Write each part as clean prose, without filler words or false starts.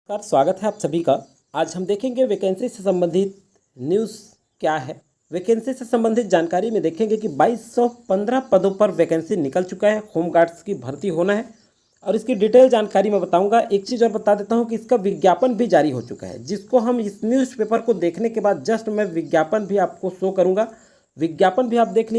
नमस्कार, स्वागत है आप सभी का। आज हम देखेंगे वैकेंसी से संबंधित न्यूज़ क्या है। वैकेंसी से संबंधित जानकारी में देखेंगे कि 2215 पदों पर वैकेंसी निकल चुका है। होम गार्ड्स की भर्ती होना है और इसकी डिटेल जानकारी मैं बताऊंगा। एक चीज़ और बता देता हूं कि इसका विज्ञापन भी जारी हो चुका है, जिसको हम इस न्यूज़पेपर को देखने के बाद जस्ट मैं विज्ञापन भी आपको शो करूँगा। विज्ञापन भी आप देख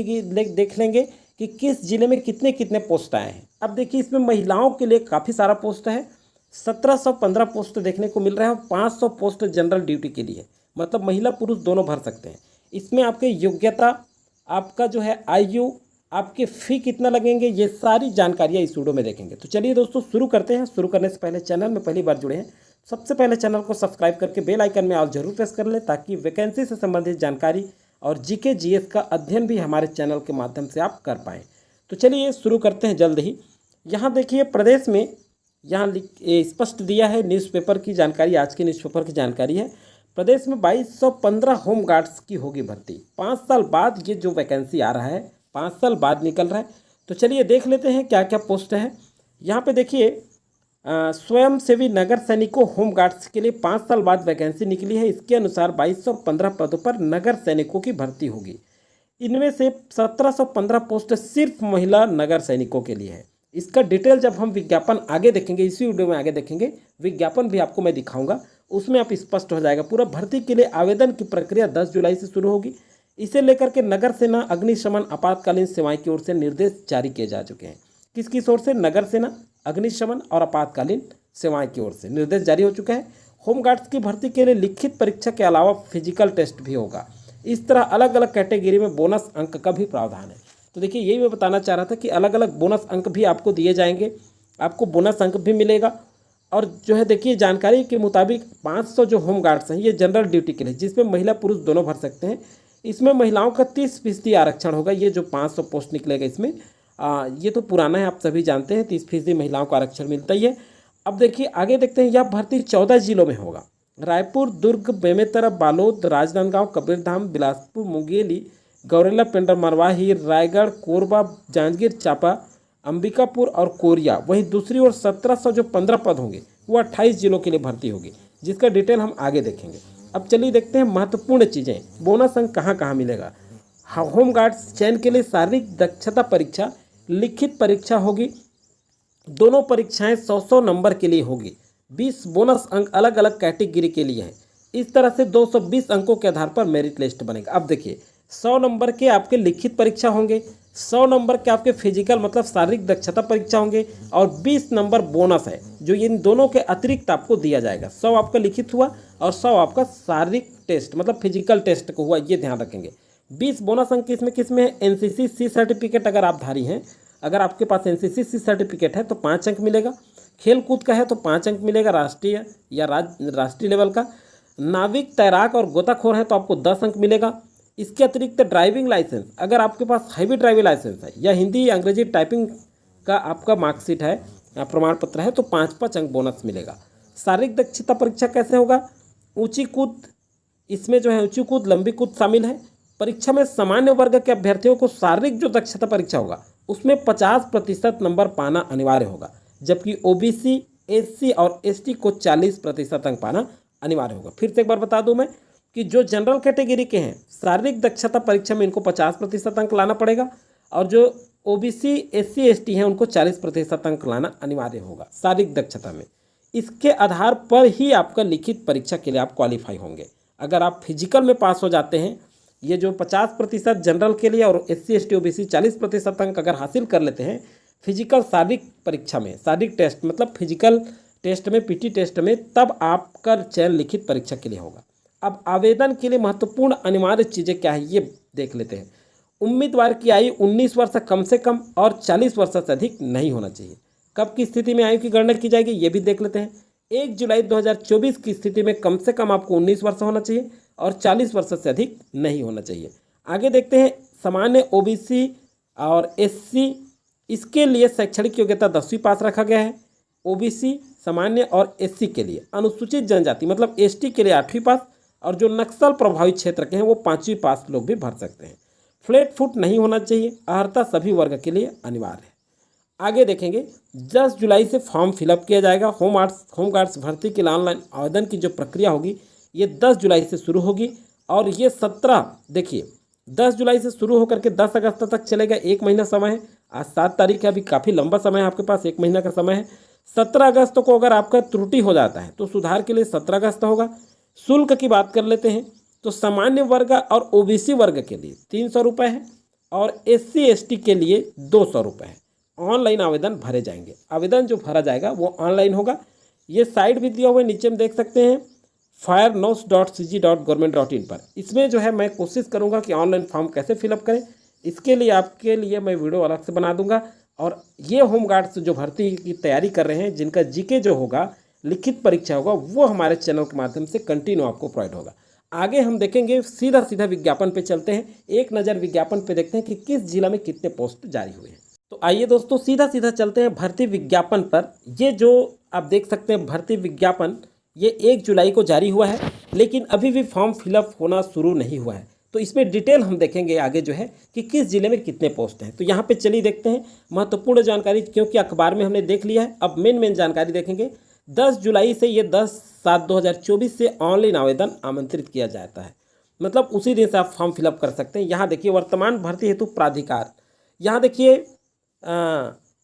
लेंगे कि किस जिले में कितने कितने पोस्ट आए हैं। अब देखिए, इसमें महिलाओं के लिए काफ़ी सारा पोस्ट है। 1715 पोस्ट देखने को मिल रहा है और 500 पोस्ट जनरल ड्यूटी के लिए, मतलब महिला पुरुष दोनों भर सकते हैं। इसमें आपके योग्यता, आपका जो है आयु, आपके फ़ी कितना लगेंगे, ये सारी जानकारियाँ इस वीडियो में देखेंगे। तो चलिए दोस्तों शुरू करते हैं। शुरू करने से पहले चैनल में पहली बार जुड़े हैं, सबसे पहले चैनल को सब्सक्राइब करके बेल आइकन में ऑल जरूर प्रेस कर लें, ताकि वैकेंसी से संबंधित जानकारी और जीके जीएस का अध्ययन भी हमारे चैनल के माध्यम से आप कर पाएँ। तो चलिए शुरू करते हैं जल्द ही। यहाँ देखिए, प्रदेश में यहाँ स्पष्ट दिया है न्यूज़पेपर की जानकारी। आज के न्यूज़पेपर की जानकारी है, प्रदेश में 2215 होम गार्ड्स की होगी भर्ती। 5 साल बाद ये जो वैकेंसी आ रहा है, 5 साल बाद निकल रहा है। तो चलिए देख लेते हैं क्या क्या पोस्ट है। यहाँ पे देखिए, स्वयंसेवी नगर सैनिकों होम गार्ड्स के लिए 5 साल बाद वैकेंसी निकली है। इसके अनुसार 2215 पदों पर नगर सैनिकों की भर्ती होगी। इनमें से 1715 पोस्ट सिर्फ महिला नगर सैनिकों के लिए है। इसका डिटेल जब हम विज्ञापन आगे देखेंगे, इसी वीडियो में आगे देखेंगे, विज्ञापन भी आपको मैं दिखाऊंगा, उसमें आप स्पष्ट हो जाएगा। पूरा भर्ती के लिए आवेदन की प्रक्रिया 10 जुलाई से शुरू होगी। इसे लेकर के नगर सेना, अग्निशमन, आपातकालीन सेवाएं की ओर से निर्देश जारी किए जा चुके हैं। किस किस ओर से? नगर सेना, अग्निशमन और आपातकालीन सेवाएं की ओर से निर्देश जारी हो चुका है। होम गार्ड्स की भर्ती के लिए लिखित परीक्षा के अलावा फिजिकल टेस्ट भी होगा। इस तरह अलग अलग कैटेगरी में बोनस अंक का भी प्रावधान है। तो देखिए, यही मैं बताना चाह रहा था कि अलग अलग बोनस अंक भी आपको दिए जाएंगे, आपको बोनस अंक भी मिलेगा। और जो है देखिए, जानकारी के मुताबिक 500 जो होम गार्ड्स हैं ये जनरल ड्यूटी के लिए, जिसमें महिला पुरुष दोनों भर सकते हैं। इसमें महिलाओं का 30% आरक्षण होगा। ये जो 500 पोस्ट निकलेगा इसमें, ये तो पुराना है, आप सभी जानते हैं, 30% महिलाओं का आरक्षण मिलता ही है। अब देखिए आगे देखते हैं। यह भर्ती 14 जिलों में होगा। रायपुर, दुर्ग, बेमेतरा, बालोद, राजनांदगांव, कबीरधाम, बिलासपुर, मुंगेली, गौरेला, पेंड्रा, मरवाही, रायगढ़, कोरबा, जांजगीर चांपा, अंबिकापुर और कोरिया। वहीं दूसरी ओर 1700 जो 15 पद होंगे वो 28 जिलों के लिए भर्ती होगी, जिसका डिटेल हम आगे देखेंगे। अब चलिए देखते हैं महत्वपूर्ण चीज़ें। बोनस अंक कहाँ कहाँ मिलेगा। होम गार्ड्स चयन के लिए शारीरिक दक्षता परीक्षा, लिखित परीक्षा होगी। दोनों परीक्षाएं 100 नंबर के लिए होगी। 20 बोनस अंक अलग अलग कैटेगरी के लिए हैं। इस तरह से 220 अंकों के आधार पर मेरिट लिस्ट बनेगा। अब देखिए, 100 नंबर के आपके लिखित परीक्षा होंगे, 100 नंबर के आपके फिजिकल मतलब शारीरिक दक्षता परीक्षा होंगे, और 20 नंबर बोनस है जो इन दोनों के अतिरिक्त आपको दिया जाएगा। 100 आपका लिखित हुआ और 100 आपका शारीरिक टेस्ट मतलब फिजिकल टेस्ट को हुआ, ये ध्यान रखेंगे। 20 बोनस अंक किस में है? एनसीसी सी सर्टिफिकेट अगर आप धारी हैं, अगर आपके पास एनसीसी सी सर्टिफिकेट है तो 5 अंक मिलेगा। खेल कूद का है तो 5 अंक मिलेगा, राष्ट्रीय या राष्ट्रीय लेवल का। नाविक, तैराक और गोताखोर है तो आपको 10 अंक मिलेगा। इसके अतिरिक्त ड्राइविंग लाइसेंस, अगर आपके पास हैवी ड्राइविंग लाइसेंस है या हिंदी अंग्रेजी टाइपिंग का आपका मार्कशीट है या प्रमाण पत्र है तो 5-5 अंक बोनस मिलेगा। शारीरिक दक्षता परीक्षा कैसे होगा? ऊंची कूद, इसमें जो है ऊंची कूद, लंबी कूद शामिल है। परीक्षा में सामान्य वर्ग के अभ्यर्थियों को शारीरिक जो दक्षता परीक्षा होगा उसमें 50% नंबर पाना अनिवार्य होगा, जबकि ओबीसी, एससी और एसटी को 40% अंक पाना अनिवार्य होगा। फिर से एक बार बता दूं मैं कि जो जनरल कैटेगरी के हैं, शारीरिक दक्षता परीक्षा में इनको 50% अंक लाना पड़ेगा, और जो ओबीसी, एससी, एसटी हैं उनको 40% अंक लाना अनिवार्य होगा शारीरिक दक्षता में। इसके आधार पर ही आपका लिखित परीक्षा के लिए आप क्वालिफाई होंगे। अगर आप फिजिकल में पास हो जाते हैं, ये जो 50% जनरल के लिए और एससी, एसटी, ओबीसी 40% अंक अगर हासिल कर लेते हैं फिजिकल शारीरिक परीक्षा में, शारीरिक टेस्ट मतलब फिजिकल टेस्ट में, पीटी टेस्ट में, तब आपका चयन लिखित परीक्षा के लिए होगा। अब आवेदन के लिए महत्वपूर्ण अनिवार्य चीज़ें क्या है ये देख लेते हैं। उम्मीदवार की आयु 19 वर्ष कम से कम और 40 वर्ष से अधिक नहीं होना चाहिए। कब की स्थिति में आयु की गणना की जाएगी ये भी देख लेते हैं। 1 जुलाई 2024 की स्थिति में कम से कम आपको 19 वर्ष होना चाहिए और 40 वर्ष से अधिक नहीं होना चाहिए। आगे देखते हैं, सामान्य ओबीसी और एससी, इसके लिए शैक्षणिक योग्यता 10वीं पास रखा गया है। ओबीसी, सामान्य और एससी के लिए, अनुसूचित जनजाति मतलब एसटी के लिए 8वीं पास, और जो नक्सल प्रभावित क्षेत्र के हैं वो 5वीं पास लोग भी भर सकते हैं। फ्लैट फुट नहीं होना चाहिए। अर्हता सभी वर्ग के लिए अनिवार्य है। आगे देखेंगे 10 जुलाई से फॉर्म फिलअप किया जाएगा। होमगार्ड्स भर्ती के लिए ऑनलाइन आवेदन की जो प्रक्रिया होगी ये 10 जुलाई से शुरू होगी और ये 17 देखिए 10 जुलाई से शुरू होकर के 10 अगस्त तक चलेगा। 1 महीना समय है। आज 7 तारीख है, अभी काफ़ी लंबा समय है आपके पास, 1 महीना का समय है। 17 अगस्त को अगर आपका त्रुटि हो जाता है तो सुधार के लिए 17 अगस्त होगा। शुल्क की बात कर लेते हैं तो सामान्य वर्ग और ओबीसी वर्ग के लिए 300 रुपये है और SC/ST के लिए 200 रुपये है। ऑनलाइन आवेदन भरे जाएंगे। आवेदन जो भरा जाएगा वो ऑनलाइन होगा। ये साइट भी दिया हुआ है, नीचे में देख सकते हैं firenos.cg.government.in पर। इसमें जो है मैं कोशिश करूंगा कि ऑनलाइन फॉर्म कैसे फिलअप करें, इसके लिए आपके लिए मैं वीडियो अलग से बना दूंगा। और ये होमगार्ड्स जो भर्ती की तैयारी कर रहे हैं, जिनका जीके जो होगा, लिखित परीक्षा होगा, वो हमारे चैनल के माध्यम से कंटिन्यू आपको प्रोवाइड होगा। आगे हम देखेंगे, सीधा विज्ञापन पे चलते हैं। एक नज़र विज्ञापन पे देखते हैं कि किस जिला में कितने पोस्ट जारी हुए हैं। तो आइए दोस्तों सीधा चलते हैं भर्ती विज्ञापन पर। ये जो आप देख सकते हैं भर्ती विज्ञापन, ये 1 जुलाई को जारी हुआ है, लेकिन अभी भी फॉर्म फिलअप होना शुरू नहीं हुआ है। तो इसमें डिटेल हम देखेंगे आगे जो है कि किस जिले में कितने पोस्ट हैं। तो यहाँ पे चलिए देखते हैं महत्वपूर्ण जानकारी, क्योंकि अखबार में हमने देख लिया है। अब मेन जानकारी देखेंगे। 10 जुलाई से ये 10/7/2024 से ऑनलाइन आवेदन आमंत्रित किया जाता है, मतलब उसी दिन से आप फॉर्म फिलअप कर सकते हैं। यहाँ देखिए वर्तमान भर्ती हेतु प्राधिकार, यहाँ देखिए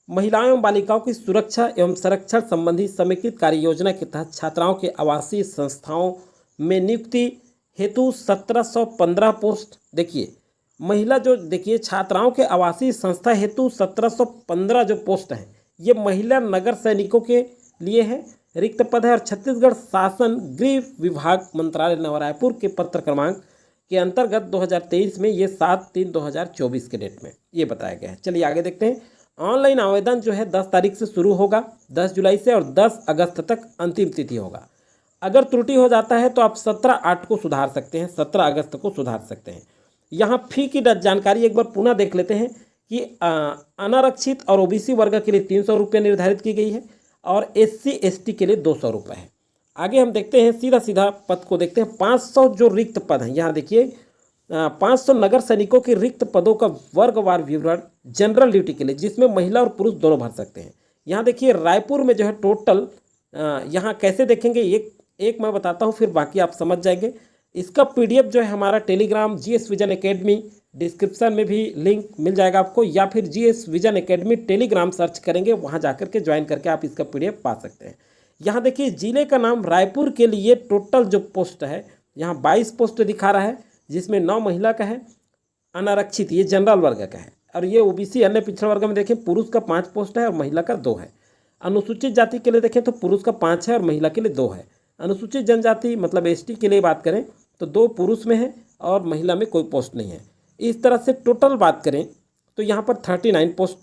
महिलाओं एवं बालिकाओं की सुरक्षा एवं संरक्षण संबंधी समेकित कार्य योजना के तहत छात्राओं के आवासीय संस्थाओं में नियुक्ति हेतु 1715 पोस्ट। देखिए महिला जो देखिए छात्राओं के आवासीय संस्था हेतु 1715 जो पोस्ट हैं ये महिला नगर सैनिकों के लिए है। रिक्त पद है और छत्तीसगढ़ शासन गृह विभाग मंत्रालय नवा रायपुर के पत्र क्रमांक के अंतर्गत 2023 में ये 7/3/2024 के डेट में ये बताया गया है। चलिए आगे देखते हैं। ऑनलाइन आवेदन जो है 10 तारीख से शुरू होगा, 10 जुलाई से, और 10 अगस्त तक अंतिम तिथि होगा। अगर त्रुटि हो जाता है तो आप 17/8 को सुधार सकते हैं, 17 अगस्त को सुधार सकते हैं। यहाँ फी की जानकारी एक बार पुनः देख लेते हैं कि अनारक्षित और ओबीसी वर्ग के लिए 300 रुपये निर्धारित की गई है और SC/ST के लिए 200 रुपये है। आगे हम देखते हैं सीधा पद को देखते हैं। 500 जो रिक्त पद हैं, यहाँ देखिए 500 नगर सैनिकों के रिक्त पदों का वर्गवार विवरण जनरल ड्यूटी के लिए, जिसमें महिला और पुरुष दोनों भर सकते हैं। यहाँ देखिए रायपुर में जो है टोटल, यहाँ कैसे देखेंगे एक मैं बताता हूँ, फिर बाकी आप समझ जाएंगे। इसका PDF जो है हमारा Telegram GS vision academy, description में भी लिंक मिल जाएगा आपको, या फिर GS vision academy Telegram search करेंगे, वहाँ जाकर के ज्वाइन करके आप इसका PDF पा सकते हैं। यहाँ देखिए जिले का नाम रायपुर के लिए टोटल जो पोस्ट है, यहाँ 22 पोस्ट दिखा रहा है, जिसमें 9 महिला का है, अनारक्षित ये जनरल वर्ग का है, और ये OBC अन्य पिछड़ा वर्ग में देखें पुरुष का 5 पोस्ट है और महिला का 2 है। अनुसूचित जाति के लिए देखें तो पुरुष का 5 है और महिला के लिए 2 है। अनुसूचित जनजाति मतलब ST के लिए बात करें तो 2 पुरुष में है और महिला में कोई पोस्ट नहीं है। इस तरह से टोटल बात करें तो यहाँ पर 39 पोस्ट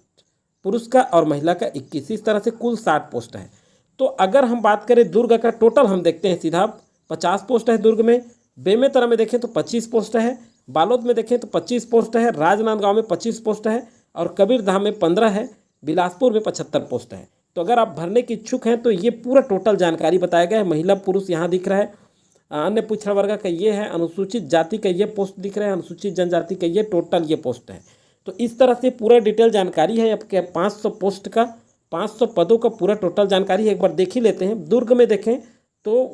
पुरुष का और महिला का 21, इस तरह से कुल 60 पोस्ट है। तो अगर हम बात करें दुर्ग का, टोटल हम देखते हैं सीधा 50 पोस्ट है दुर्ग में, बेमेतरा में देखें तो 25 पोस्ट है, बालोद में देखें तो 25 पोस्ट है, राजनांदगांव में 25 पोस्ट है और कबीरधाम में 15 है, बिलासपुर में 75 पोस्ट है। तो अगर आप भरने के इच्छुक हैं तो ये पूरा टोटल जानकारी बताया गया है। महिला पुरुष यहाँ दिख रहा है, अन्य पिछड़ा वर्ग का ये है, अनुसूचित जाति का ये पोस्ट दिख रहा है, अनुसूचित जनजाति का ये टोटल ये पोस्ट है। तो इस तरह से पूरा डिटेल जानकारी है आपके 500 पोस्ट का, 500 पदों का पूरा टोटल जानकारी है। एक बार देख ही लेते हैं। दुर्ग में देखें तो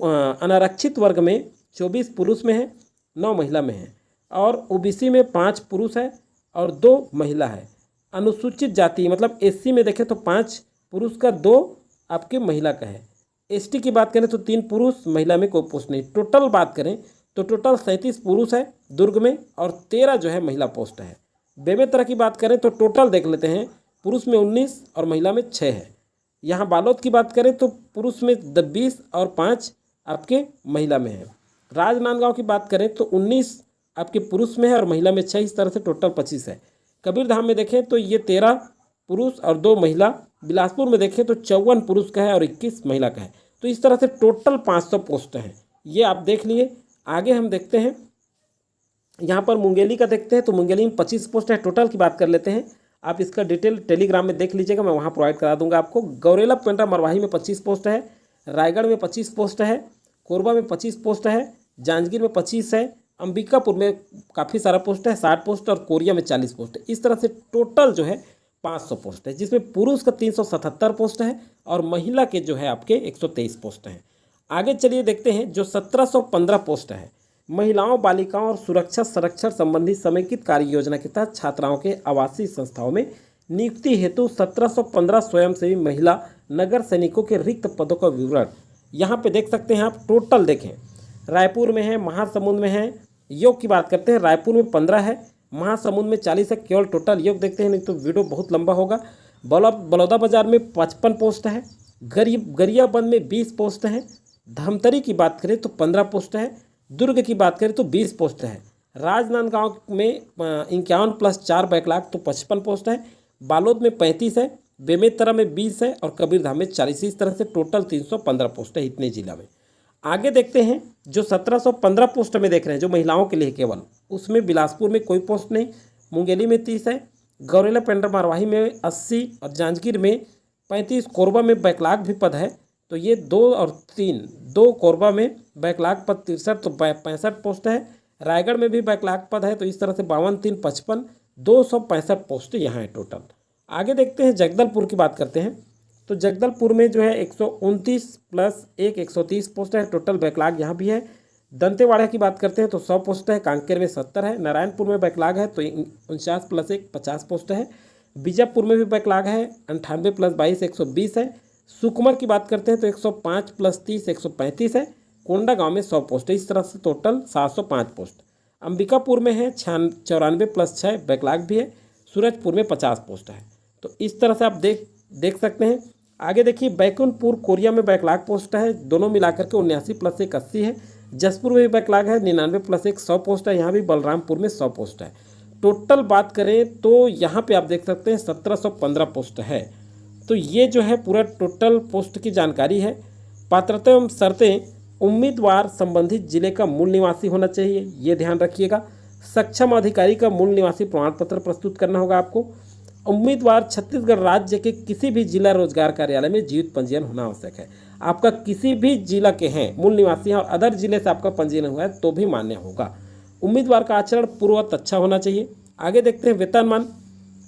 अनारक्षित वर्ग में 24 पुरुष में है, 9 महिला में है, और OBC में 5 पुरुष है और 2 महिला है। अनुसूचित जाति मतलब SC में देखें तो 5 पुरुष का 2 आपके महिला का है। ST की बात करें तो 3 पुरुष, महिला में कोई पोस्ट नहीं। टोटल बात करें तो टोटल 37 पुरुष है दुर्ग में और 13 जो है महिला पोस्ट है। बेमेतरा की बात करें तो टोटल देख लेते हैं, पुरुष में 19 और महिला में 6 है। यहाँ बालोद की बात करें तो पुरुष में 20 और 5 आपके महिला में है। राजनांदगांव की बात करें तो 19 आपके पुरुष में है और महिला में 6, इस तरह से टोटल 25 है। कबीरधाम में देखें तो ये 13 पुरुष और 2 महिला। बिलासपुर में देखें तो 54 पुरुष का है और 21 महिला का है। तो इस तरह से टोटल 500 पोस्ट हैं, ये आप देख लिए। आगे हम देखते हैं, यहाँ पर मुंगेली का देखते हैं तो मुंगेली में 25 पोस्ट है। टोटल की बात कर लेते हैं, आप इसका डिटेल टेलीग्राम में देख लीजिएगा, मैं वहाँ प्रोवाइड करा दूंगा आपको। गौरेला पेंड्रा मरवाही में 25 पोस्ट है, रायगढ़ में 25 पोस्ट है, कोरबा में 25 पोस्ट है, जांजगीर में 25 है, अंबिकापुर में काफ़ी सारा पोस्ट है 60 पोस्ट और कोरिया में 40 पोस्ट है। इस तरह से टोटल जो है 500 पोस्ट है, जिसमें पुरुष का 377 पोस्ट है और महिला के जो है आपके 123 पोस्ट हैं। आगे चलिए देखते हैं जो 1715 पोस्ट है महिलाओं, बालिकाओं और सुरक्षा संरक्षण संबंधी समेकित कार्य योजना के तहत छात्राओं के आवासीय संस्थाओं में नियुक्ति हेतु 1715 स्वयंसेवी महिला नगर सैनिकों के रिक्त पदों का विवरण यहाँ पे देख सकते हैं आप। टोटल देखें, रायपुर में है, महासमुंद में है। योग की बात करते हैं, रायपुर में 15 है, महासमुंद में 40 है। केवल टोटल योग देखते हैं, नहीं तो वीडियो बहुत लंबा होगा। बलौदाबाजार में 55 पोस्ट है, गरियाबंद में 20 पोस्ट हैं, धमतरी की बात करें तो 15 पोस्ट है, दुर्ग की बात करें तो 20 पोस्ट है, राजनांदगांव में 51 + 4 बैकलॉग तो 55 पोस्ट है, बालोद में 35 है, बेमेतरा में 20 है और कबीरधाम में 40। इस तरह से टोटल 315 पोस्ट है इतने जिला में। आगे देखते हैं जो 1715 पोस्ट में देख रहे हैं जो महिलाओं के लिए केवल, उसमें बिलासपुर में कोई पोस्ट नहीं, मुंगेली में 30 है, गौरेला पेंड्रा मारवाही में 80 और जांजगीर में 35। कोरबा में बैकलॉग भी पद है, तो ये 2 और 3, 2 कोरबा में बैकलॉग पद 63 तो 65 पोस्ट है। रायगढ़ में भी बैकलॉग पद है, तो इस तरह से 52, 3, 55, 265 पोस्ट यहाँ है टोटल। आगे देखते हैं जगदलपुर की बात करते हैं, तो जगदलपुर में जो है 129 + 1 130 पोस्ट है, टोटल बैकलॉग यहाँ भी है। दंतेवाड़ा की बात करते हैं तो 100 पोस्ट है, कांकेर में 70 है, नारायणपुर में बैकलॉग है तो 49 + 1 50 पोस्ट है, बीजापुर में भी बैकलॉग है 98 + 22 120 है, सुकमा की बात करते हैं तो 105 + 30 135 है, कोंडागांव में 100 पोस्ट है। इस तरह से टोटल 705 पोस्ट। अंबिकापुर में है 94 + 6 बैकलॉग भी है, सूरजपुर में 50 पोस्ट है। तो इस तरह से आप देख सकते हैं। आगे देखिए बैकुंठपुर कोरिया में बैकलॉग पोस्ट है, दोनों मिलाकर के 79 + 1 80 है, जसपुर में भी बैकलॉग है 99 + 1 100 पोस्ट है, यहाँ भी बलरामपुर में 100 पोस्ट है। टोटल बात करें तो यहाँ पे आप देख सकते हैं 1715 पोस्ट है। तो ये जो है पूरा टोटल पोस्ट की जानकारी है। पात्रता एवं शर्तें, उम्मीदवार संबंधित जिले का मूल निवासी होना चाहिए, ये ध्यान रखिएगा। सक्षम अधिकारी का मूल निवासी प्रमाण पत्र प्रस्तुत करना होगा आपको। उम्मीदवार छत्तीसगढ़ राज्य के किसी भी जिला रोजगार कार्यालय में जीवित पंजीयन होना आवश्यक है। आपका किसी भी जिला के हैं, मूल निवासी हैं और अदर जिले से आपका पंजीयन हुआ है तो भी मान्य होगा। उम्मीदवार का आचरण पूर्ववत अच्छा होना चाहिए। आगे देखते हैं वेतनमान,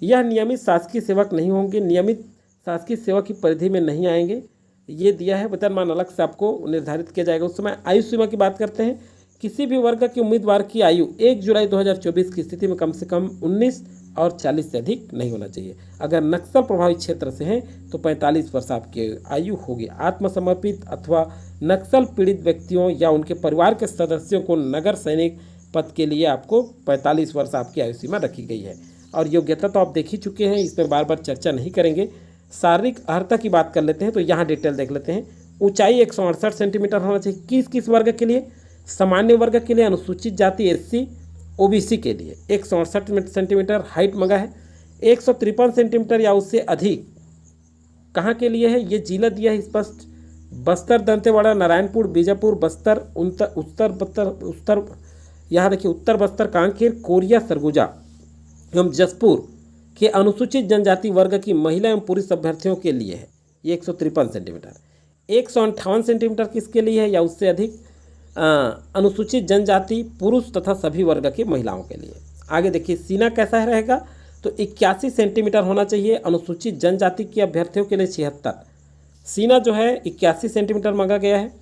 यह नियमित शासकीय सेवक नहीं होंगे, नियमित शासकीय सेवा की परिधि में नहीं आएंगे, ये दिया है। वेतनमान अलग से आपको निर्धारित किया जाएगा। उस समय आयु सीमा की बात करते हैं, किसी भी वर्ग के उम्मीदवार की आयु 1 जुलाई 2024 की स्थिति में कम से कम 19 और 40 से अधिक नहीं होना चाहिए। अगर नक्सल प्रभावित क्षेत्र से हैं तो 45 वर्ष आपकी आयु होगी। आत्मसमर्पित अथवा नक्सल पीड़ित व्यक्तियों या उनके परिवार के सदस्यों को नगर सैनिक पद के लिए आपको 45 वर्ष आपकी आयु सीमा रखी गई है। और योग्यता तो आप देख ही चुके हैं, इसमें बार बार चर्चा नहीं करेंगे। शारीरिक अर्हता की बात कर लेते हैं तो यहाँ डिटेल देख लेते हैं। ऊंचाई 168 सेंटीमीटर होना चाहिए। किस किस वर्ग के लिए? सामान्य वर्ग के लिए, अनुसूचित जाति SC OBC के लिए 168 सेंटीमीटर हाइट मंगा है। 153 सेंटीमीटर या उससे अधिक कहाँ के लिए है? ये जिला दिया है स्पष्ट, बस्तर, दंतेवाड़ा, नारायणपुर, बीजापुर, बस्तर, उत्तर यहाँ देखिए उत्तर बस्तर, कांकेर, कोरिया, सरगुजा एवं जसपुर के अनुसूचित जनजाति वर्ग की महिला एवं पुरुष अभ्यर्थियों के लिए है ये 153 सेंटीमीटर। 158 सेंटीमीटर किसके लिए है या उससे अधिक? अनुसूचित जनजाति पुरुष तथा सभी वर्ग की महिलाओं के लिए। आगे देखिए सीना कैसा रहेगा तो 81 सेंटीमीटर होना चाहिए। अनुसूचित जनजाति के अभ्यर्थियों के लिए 76। सीना जो है 81 सेंटीमीटर मांगा गया है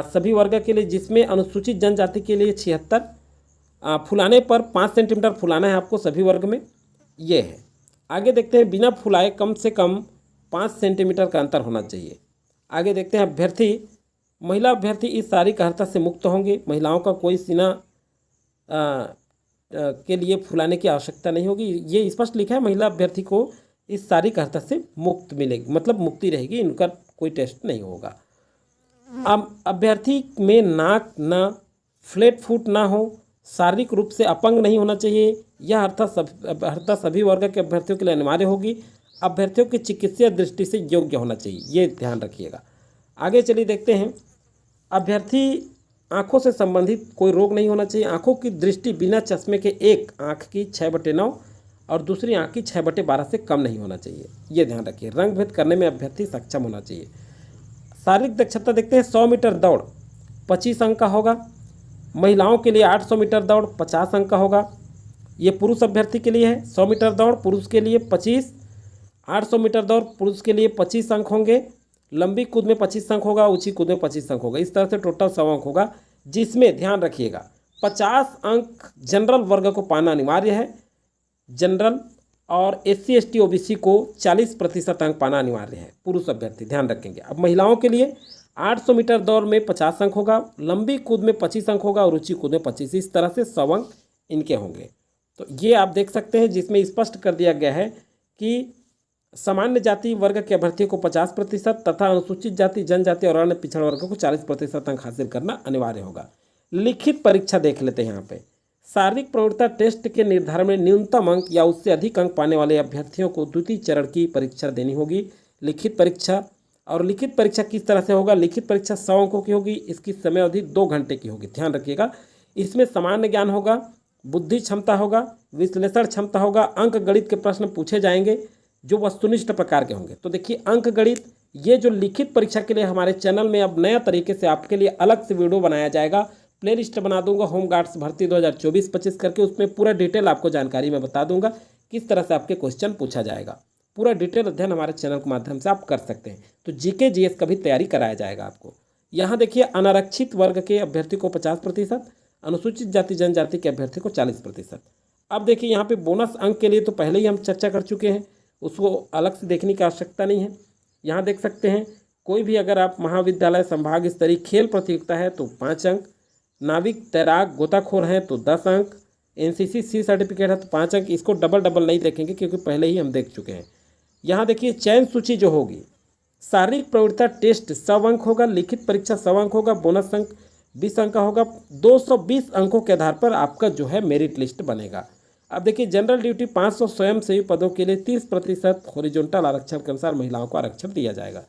सभी वर्ग के लिए, जिसमें अनुसूचित जनजाति के लिए 76। फुलाने पर 5 सेंटीमीटर फुलाना है आपको सभी वर्ग में, ये है। आगे देखते हैं बिना फुलाए कम से कम 5 सेंटीमीटर का अंतर होना चाहिए। आगे देखते हैं अभ्यर्थी, महिला अभ्यर्थी इस शारीरिक अर्हता से मुक्त होंगे। महिलाओं का कोई सीना के लिए फुलाने की आवश्यकता नहीं होगी, ये स्पष्ट लिखा है। महिला अभ्यर्थी को इस शारीरिक अर्हता से मुक्त मिलेगी, मतलब मुक्ति रहेगी, इनका कोई टेस्ट नहीं होगा। अब अभ्यर्थी में नाक ना फ्लैट फुट ना हो, शारीरिक रूप से अपंग नहीं होना चाहिए। यह अर्हता सभी वर्ग के अभ्यर्थियों के लिए अनिवार्य होगी। अभ्यर्थियों की चिकित्सीय दृष्टि से योग्य होना चाहिए, ये ध्यान रखिएगा। आगे चलिए देखते हैं, अभ्यर्थी आँखों से संबंधित कोई रोग नहीं होना चाहिए। आँखों की दृष्टि बिना चश्मे के एक आँख की 6/9 और दूसरी आँख की 6/12 से कम नहीं होना चाहिए, ये ध्यान रखिए। रंग भेद करने में अभ्यर्थी सक्षम होना चाहिए। शारीरिक दक्षता देखते हैं, 100 मीटर दौड़ 25 अंक का होगा। महिलाओं के लिए 800 मीटर दौड़ 50 अंक का होगा। ये पुरुष अभ्यर्थी के लिए है। 100 मीटर दौड़ पुरुष के लिए 25 800 मीटर दौड़ पुरुष के लिए 25 अंक होंगे, लंबी कूद में 25 अंक होगा, ऊंची कूद में 25 अंक होगा। इस तरह से टोटल 100 अंक होगा, जिसमें ध्यान रखिएगा 50 अंक जनरल वर्ग को पाना अनिवार्य है। जनरल और SC ST OBC को 40% अंक पाना अनिवार्य है, पुरुष अभ्यर्थी ध्यान रखेंगे। अब महिलाओं के लिए 800 मीटर दौड़ में 50 अंक होगा, लंबी कूद में 25 अंक होगा और ऊंची कूद में 25। इस तरह से 100 अंक इनके होंगे। तो ये आप देख सकते हैं, जिसमें स्पष्ट कर दिया गया है कि सामान्य जाति वर्ग के अभ्यर्थियों को 50% तथा अनुसूचित जाति, जनजाति और अन्य पिछड़ा वर्ग को 40% अंक हासिल करना अनिवार्य होगा। लिखित परीक्षा देख लेते हैं। यहाँ पे शारीरिक प्रवृत्ता टेस्ट के निर्धारण में न्यूनतम अंक या उससे अधिक अंक पाने वाले अभ्यर्थियों को द्वितीय चरण की परीक्षा देनी होगी, लिखित परीक्षा। और लिखित परीक्षा किस तरह से होगा? लिखित परीक्षा 100 अंकों की होगी। इसकी समय अवधि 2 घंटे की होगी, ध्यान रखिएगा। इसमें सामान्य ज्ञान होगा, बुद्धि क्षमता होगा, विश्लेषण क्षमता होगा, अंक गणित के प्रश्न पूछे जाएंगे जो वस्तुनिष्ठ प्रकार के होंगे। तो देखिए अंक गणित, ये जो लिखित परीक्षा के लिए हमारे चैनल में अब नया तरीके से आपके लिए अलग से वीडियो बनाया जाएगा। प्ले लिस्ट बना दूंगा होमगार्ड्स भर्ती 2024-25 करके, उसमें पूरा डिटेल आपको जानकारी मैं बता दूंगा किस तरह से आपके क्वेश्चन पूछा जाएगा। पूरा डिटेल अध्ययन हमारे चैनल के माध्यम से आप कर सकते हैं। तो GK GS का भी तैयारी कराया जाएगा आपको। यहाँ देखिए अनारक्षित वर्ग के अभ्यर्थी को 50%, अनुसूचित जाति जनजाति के अभ्यर्थी को 40%। अब देखिए यहाँ पे बोनस अंक के लिए तो पहले ही हम चर्चा कर चुके हैं, उसको अलग से देखने की आवश्यकता नहीं है। यहाँ देख सकते हैं कोई भी अगर आप महाविद्यालय संभाग स्तरीय खेल प्रतियोगिता है तो 5 अंक, नाविक तैराक गोताखोर हैं तो 10 अंक, NCC C सर्टिफिकेट है तो 5 अंक। इसको डबल नहीं देखेंगे क्योंकि पहले ही हम देख चुके हैं। यहाँ देखिए चयन सूची जो होगी, शारीरिक प्रवृत्ता टेस्ट 100 अंक होगा, लिखित परीक्षा 100 अंक होगा, बोनस अंक 20 अंक का होगा। 220 अंकों के आधार पर आपका जो है मेरिट लिस्ट बनेगा। अब देखिए जनरल ड्यूटी 500 स्वयंसेवी पदों के लिए 30% हॉरिजॉन्टल आरक्षण के अनुसार महिलाओं को आरक्षण दिया जाएगा।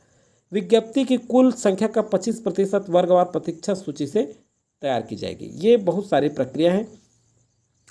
विज्ञप्ति की कुल संख्या का 25% वर्गवार प्रतीक्षा सूची से तैयार की जाएगी। ये बहुत सारी प्रक्रिया हैं।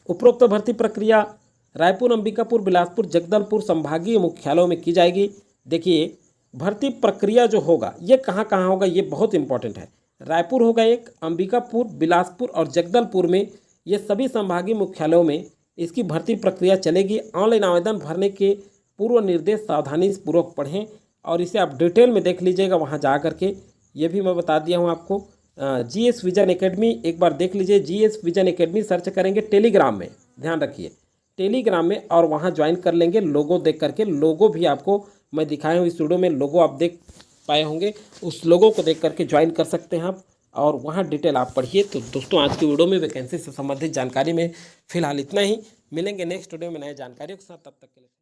उपरोक्त भर्ती प्रक्रिया रायपुर, अंबिकापुर, बिलासपुर, जगदलपुर संभागीय मुख्यालयों में की जाएगी। देखिए भर्ती प्रक्रिया जो होगा ये कहाँ कहाँ होगा, ये बहुत इंपॉर्टेंट है। रायपुर होगा एक, अंबिकापुर, बिलासपुर और जगदलपुर में, ये सभी संभागीय मुख्यालयों में इसकी भर्ती प्रक्रिया चलेगी। ऑनलाइन आवेदन भरने के पूर्व निर्देश सावधानी पूर्वक पढ़ें और इसे आप डिटेल में देख लीजिएगा वहाँ जा करके। ये भी मैं बता दिया हूँ आपको। GS विजन एकेडमी एक बार देख लीजिए। GS विजन एकेडमी सर्च करेंगे टेलीग्राम में, ध्यान रखिए टेलीग्राम में, और वहाँ ज्वाइन कर लेंगे। लोगो देख करके, लोगो भी आपको मैं दिखाया हूँ इस वीडियो में, लोगो आप देख पाए होंगे, उस लोगों को देख करके ज्वाइन कर सकते हैं आप और वहाँ डिटेल आप पढ़िए। तो दोस्तों आज की वीडियो में वैकेंसी से संबंधित जानकारी में फिलहाल इतना ही। मिलेंगे नेक्स्ट वीडियो में नए जानकारियों के साथ, तब तक के लिए।